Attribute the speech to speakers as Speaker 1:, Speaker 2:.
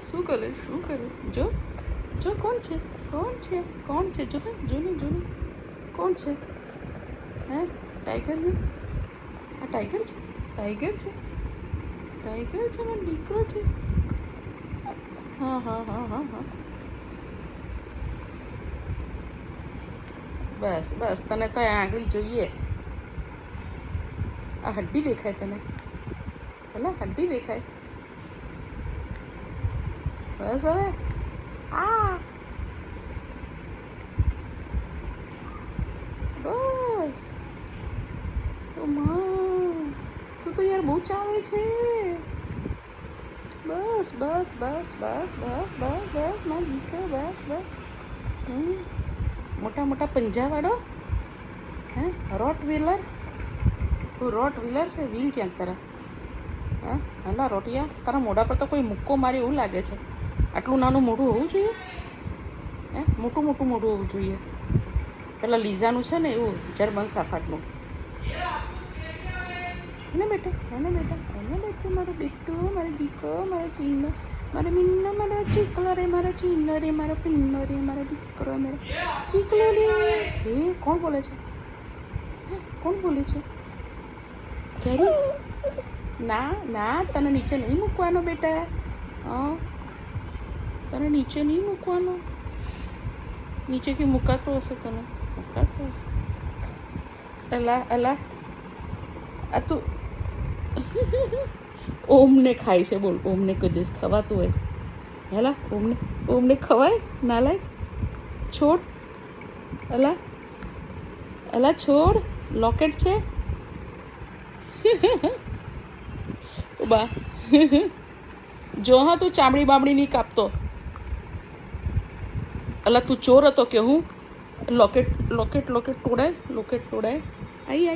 Speaker 1: શું કરે જો જો કોણ છે જો ને કોણ છે હે ટાઈગર ને આ ટાઈગર છે મારો દીકરો છે હા બસ તને તો આંગળી જોઈએ આ હડ્ડી દેખાય તને પેલા હડ્ડી દેખાય બસ હવે બસ તું તો યાર બહુ ચાવે છે બસ મારા દીકરા બસ મોટા પંજાવાળો હે રોટ વ્હીલર તું રોટ વ્હીલર છે વ્હીલ ક્યાંક તારા હા હલા રોટિયા તારા મોઢા પર તો કોઈ મુક્કો મારે એવું લાગે છે આટલું નાનું મોઢું હોવું જોઈએ હે મોટું મોઢું હોવું જોઈએ પેલા લીઝાનું છે ને એવું જર્મન સાફાટનું એને બેટા મારો બેટો મારો દીકો મારો ચીનો મારો મીનો મારો ચીકલો રે મારો ચીનો રે મારો પીનો રે મારો દીકરો મારો ચીકલો રે એ કોણ બોલે છે જરી ના તને નીચે નહીં મૂકવાનો બેટા તને નીચે નહીં મૂકવાનો નીચેથી મુકાતો હશે તને અલા આ તું ઓમને ખાય છે બોલ ઓમને કોઈ દિવસ ખવાતું હોય હેલા ઓમને ખવાય નાલાયક છોડ અલા છોડ લોકેટ છે બા જો હા તું ચામડી બામડી નહીં કાપતો અલા તું ચોર હતો કે હું લોકેટ તોડાય આઈ